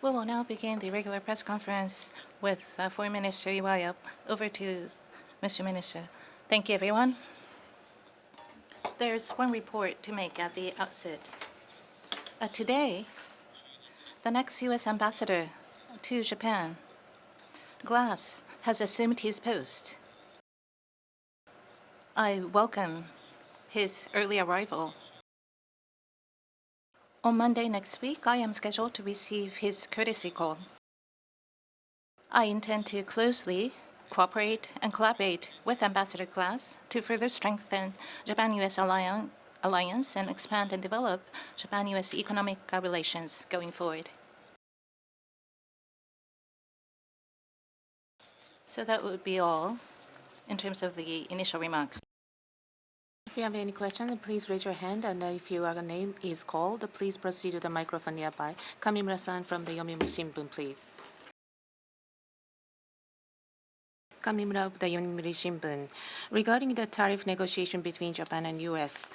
We will now begin the regular press conference with Foreign Minister IWAYA. Over to Mr. Minister. Thank you, everyone. There's one report to make at the outset. Today, the next U.S. ambassador to Japan, Glass, has assumed his post. I welcome his early arrival. On Monday next week, I am scheduled to receive his courtesy call. I intend to closely cooperate and collaborate with Ambassador Glass to further strengthen Japan-U.S. alliance and expand and develop Japan-U.S. economic relations going forward. So that would be all in terms of the initial remarks. If you have any questions, please raise your hand, and if your name is called, please proceed to the microphone nearby. Kamimura-san from the Yomiuri Shimbun, please. Kamimura of the Yomiuri Shimbun. Regarding the tariff negotiation between Japan and U.S.,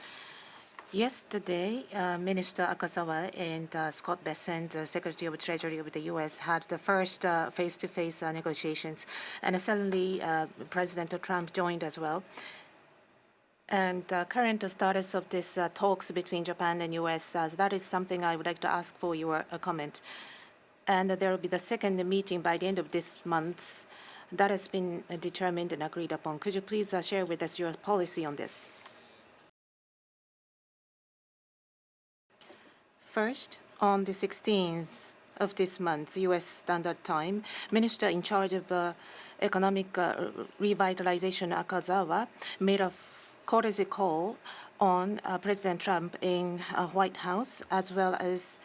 yesterday, Minister Akazawa and Scott Bessent, Secretary of Treasury of the U.S., had the first face-to-face negotiations, and suddenly President Trump joined as well. And the current status of this talks between Japan and U.S., that is something I would like to ask for your comment. And there will be the second meeting by the end of this month that has been determined and agreed upon. Could you please share with us your policy on this? First, on the 16th of this month, U.S. Standard Time, Minister in charge of economic revitalization, Akazawa, made a courtesy call on President Trump in White House, as well as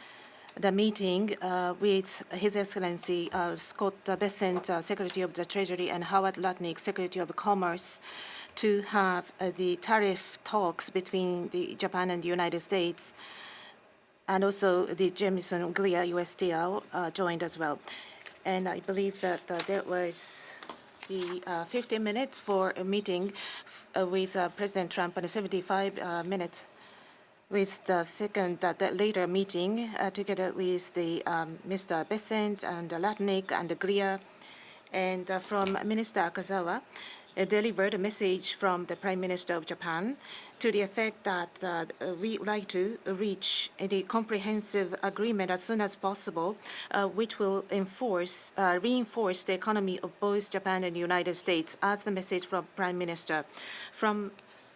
the meeting with His Excellency Scott Bessent, Secretary of the Treasury, and Howard Lutnick, Secretary of Commerce, to have the tariff talks between Japan and the United States. And also the Jamison Greer USTR joined as well. And I believe that there was the 15 minutes for a meeting with President Trump and 75 minutes with the second, later meeting together with the Mr. Bessent and Lutnick and Greer. And from Minister Akazawa, delivered a message from the Prime Minister of Japan to the effect that we would like to reach a comprehensive agreement as soon as possible, which will reinforce the economy of both Japan and the United States, as the message from Prime Minister. From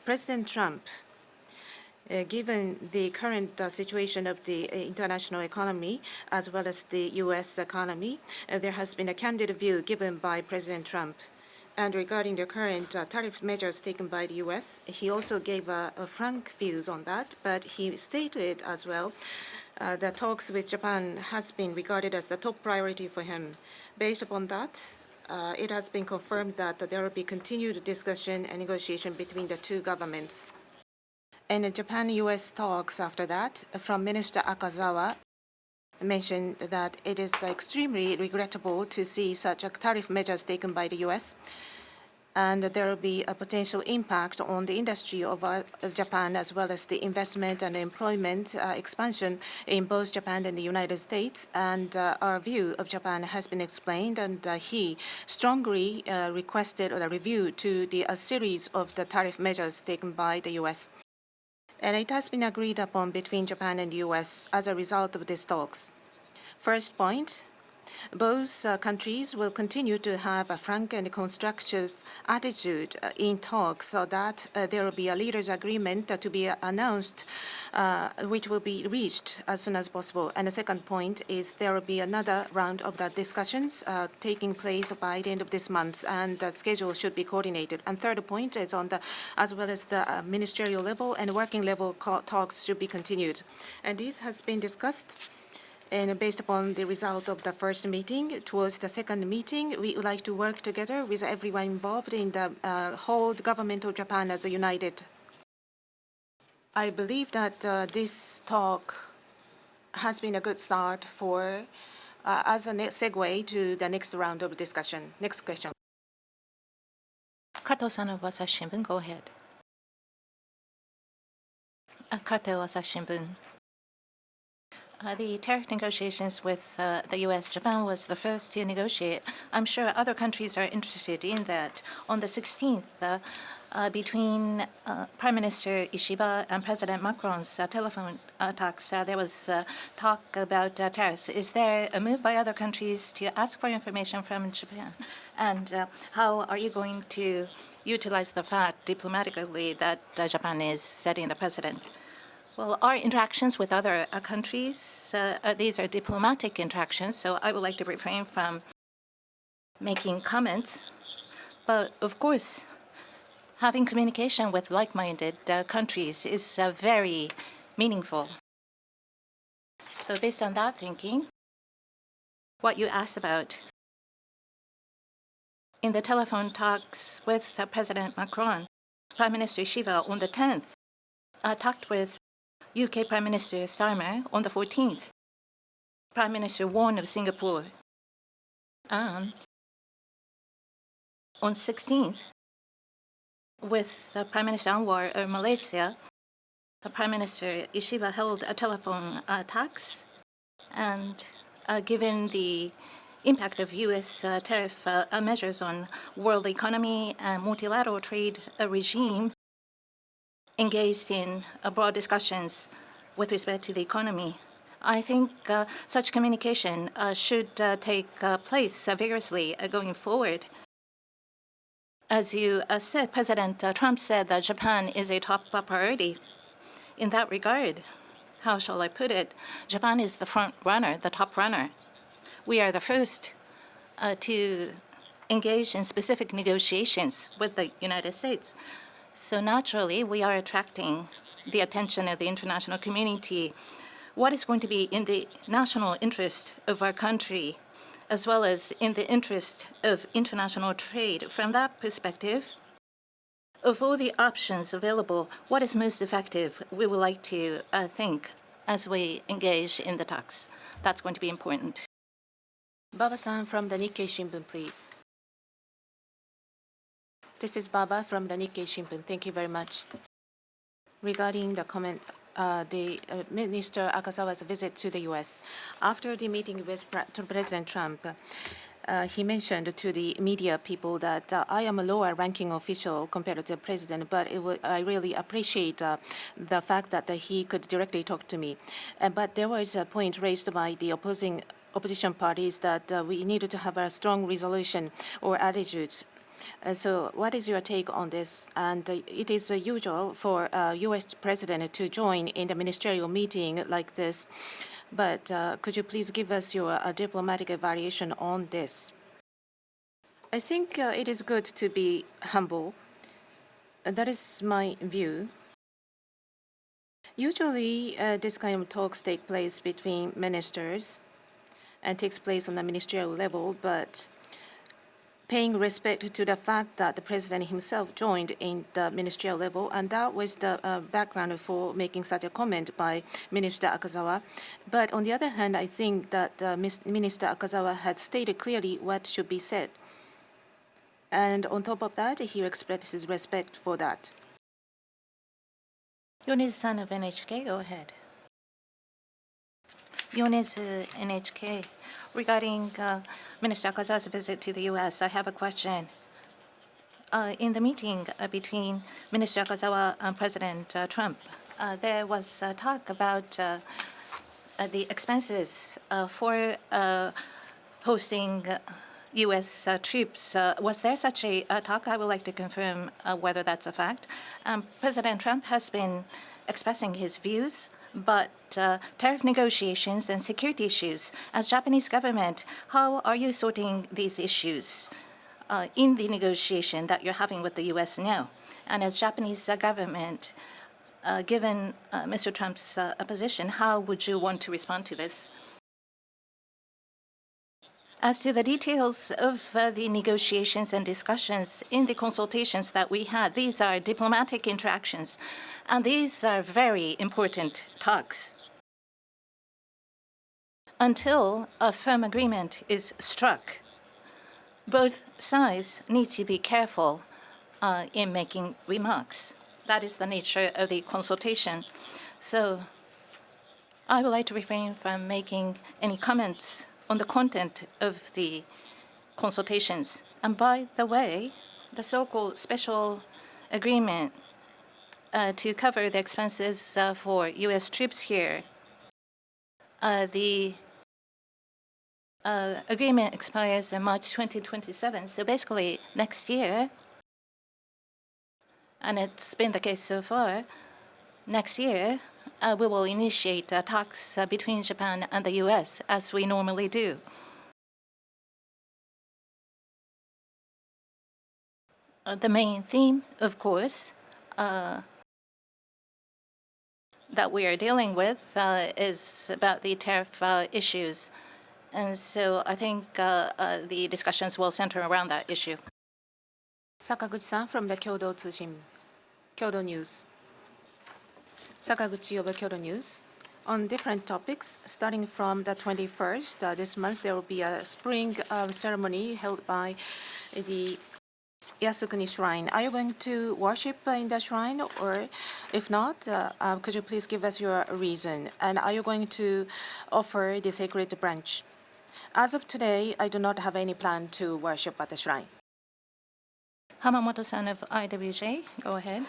President Trump, given the current situation of the international economy as well as the U.S. economy, there has been a candid view given by President Trump. And regarding the current tariff measures taken by the U.S., he also gave frank views on that, but he stated as well the talks with Japan has been regarded as the top priority for him. Based upon that, it has been confirmed that there will be continued discussion and negotiation between the two governments. And the Japan-U.S. talks after that, from Minister Akazawa, mentioned that it is extremely regrettable to see such tariff measures taken by the U.S., and there will be a potential impact on the industry of Japan, as well as the investment and employment expansion in both Japan and the United States. And our view of Japan has been explained, and he strongly requested a review to a series of the tariff measures taken by the U.S. And it has been agreed upon between Japan and the U.S. as a result of these talks. First point, both countries will continue to have a frank and constructive attitude in talks, so that there will be a leaders' agreement to be announced, which will be reached as soon as possible. And the second point is there will be another round of the discussions taking place by the end of this month, and the schedule should be coordinated. And third point is on as well as the ministerial level and working level talks should be continued. And this has been discussed. And based upon the result of the first meeting, towards the second meeting, we would like to work together with everyone involved in the whole government of Japan as a united. I believe that this talk has been a good start for as a segue to the next round of discussion. Next question. Kato-san of Asahi Shimbun, go ahead. Kato, Asahi Shimbun. The tariff negotiations with the U.S. Japan was the first to negotiate. I'm sure other countries are interested in that. On the 16th, between Prime Minister Ishiba and President Macron's telephone talks, there was talk about tariffs. Is there a move by other countries to ask for information from Japan? And how are you going to utilize the fact diplomatically that Japan is setting the precedent? Well, our interactions with other countries, these are diplomatic interactions, so I would like to refrain from making comments. But of course, having communication with like-minded countries is very meaningful. So based on that thinking, what you asked about, in the telephone talks with President Macron, Prime Minister Shiva on the 10th talked with UK Prime Minister Starmer on the 14th, Prime Minister Won of Singapore, and on 16th, with Prime Minister Anwar of Malaysia, Prime Minister Ishiba held a telephone talks, and given the impact of U.S. tariff measures on world economy and multilateral trade regime, engaged in broad discussions with respect to the economy. I think such communication should take place vigorously going forward. As you said, President Trump said that Japan is a top priority. In that regard, how shall I put it? Japan is the front runner, the top runner. We are the first to engage in specific negotiations with the United States. So naturally, we are attracting the attention of the international community. What is going to be in the national interest of our country, as well as in the interest of international trade? From that perspective, of all the options available, what is most effective? We would like to think as we engage in the talks. That's going to be important. Baba-san from the Nikkei Shimbun, please. This is Baba from the Nikkei Shimbun. Thank you very much. Regarding the comment, Minister Akazawa's visit to the U.S. After the meeting with President Trump, he mentioned to the media people that I am a lower-ranking official compared to the president, but I really appreciate the fact that he could directly talk to me. But there was a point raised by the opposition parties that we needed to have a strong resolution or attitude. So what is your take on this? And it is usual for U.S. president to join in the ministerial meeting like this. But could you please give us your diplomatic evaluation on this? I think it is good to be humble. That is my view. Usually, this kind of talks take place between ministers and takes place on the ministerial level, but paying respect to the fact that the president himself joined in the ministerial level, and that was the background for making such a comment by Minister Akazawa. But on the other hand, I think that Minister Akazawa had stated clearly what should be said. And on top of that, he expressed his respect for that. Yonezu-san of NHK, go ahead. Yonezu, NHK. Regarding Minister Akazawa's visit to the U.S., I have a question. In the meeting between Minister Akazawa and President Trump, there was talk about the expenses for hosting U.S. troops. Was there such a talk? I would like to confirm whether that's a fact. President Trump has been expressing his views, but tariff negotiations and security issues, as Japanese government, how are you sorting these issues in the negotiation that you're having with the U.S. now? And as Japanese government, given Mr. Trump's position, how would you want to respond to this? As to the details of the negotiations and discussions in the consultations that we had, these are diplomatic interactions, and these are very important talks. Until a firm agreement is struck, both sides need to be careful in making remarks. That is the nature of the consultation. So I would like to refrain from making any comments on the content of the consultations. And by the way, the so-called special agreement to cover the expenses for U.S. troops here, the agreement expires in March 2027. So basically, next year, and it's been the case so far, next year, we will initiate talks between Japan and the U.S. as we normally do. The main theme, of course, that we are dealing with is about the tariff issues. And so I think the discussions will center around that issue. Sakaguchi-san from the Kyodo News. Sakaguchi of Kyodo News. On different topics, starting from the 21st, this month, there will be a spring ceremony held by the Yasukuni Shrine. Are you going to worship in the shrine, or if not, could you please give us your reason? And are you going to offer the sacred branch? As of today, I do not have any plan to worship at the shrine. Hamamoto-san of IWJ, go ahead.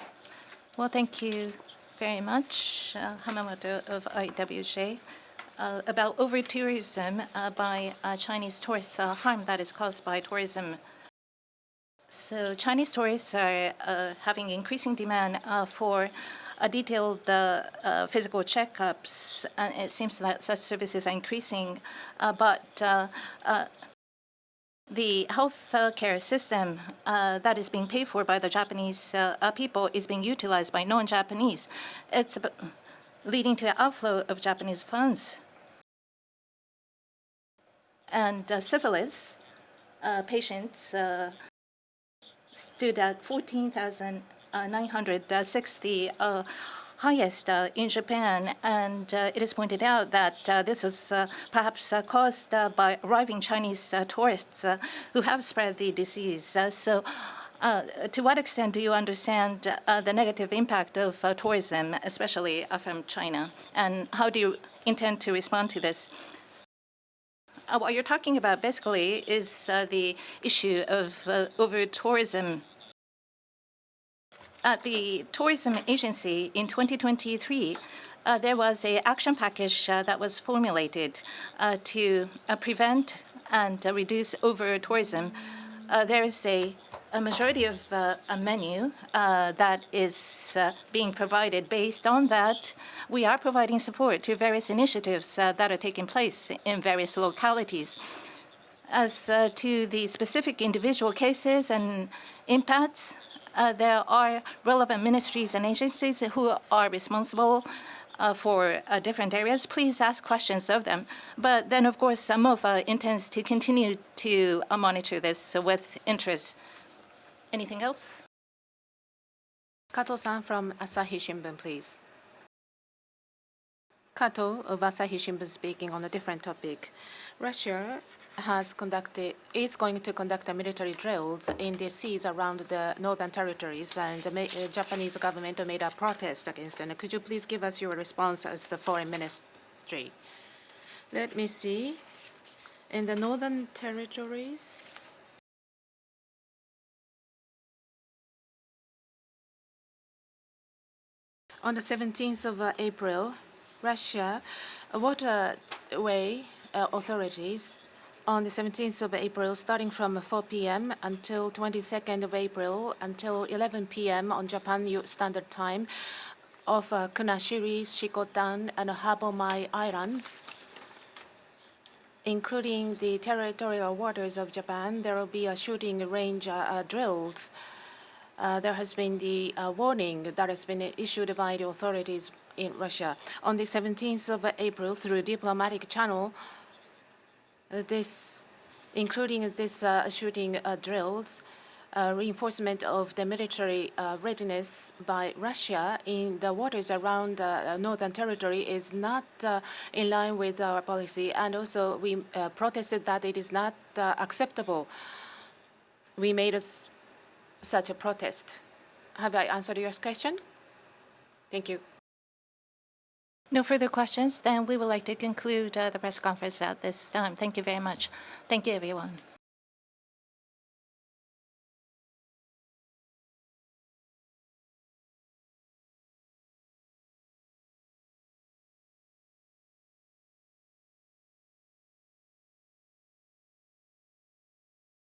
Well, thank you very much, Hamamoto of IWJ. About over-tourism by Chinese tourists, harm that is caused by tourism. So Chinese tourists are having increasing demand for detailed physical checkups, and it seems that such services are increasing. But the health care system that is being paid for by the Japanese people is being utilized by non-Japanese. It's leading to an outflow of Japanese funds. And syphilis patients stood at 14,960, highest in Japan, and it is pointed out that this is perhaps caused by arriving Chinese tourists who have spread the disease. So to what extent do you understand the negative impact of tourism, especially from China, and how do you intend to respond to this? What you're talking about basically is the issue of over-tourism. At the tourism agency in 2023, there was an action package that was formulated to prevent and reduce over-tourism. There is a majority of a menu that is being provided. Based on that, we are providing support to various initiatives that are taking place in various localities. As to the specific individual cases and impacts, there are relevant ministries and agencies who are responsible for different areas. Please ask questions of them. But then, of course, MOFA intends to continue to monitor this with interest. Anything else? Kato-san from Asahi Shimbun, please. Kato of Asahi Shimbun speaking on a different topic. Russia is going to conduct military drills in the seas around the northern territories, and the Japanese government made a protest against it. Could you please give us your response as the foreign ministry? Let me see. In the northern territories, on the 17th of April, Russia waterway authorities on the 17th of April, starting from 4 p.m. until 22nd of April, until 11 p.m. on Japan Standard Time, of Kunashiri, Shikotan, and Habomai Islands, including the territorial waters of Japan. There will be a shooting range drills. There has been the warning that has been issued by the authorities in Russia. On the 17th of April, through diplomatic channel, including this shooting drills, reinforcement of the military readiness by Russia in the waters around the northern territory is not in line with our policy. And also, we protested that it is not acceptable. We made such a protest. Have I answered your question? Thank you. No further questions. Then we would like to conclude the press conference at this time. Thank you very much. Thank you, everyone.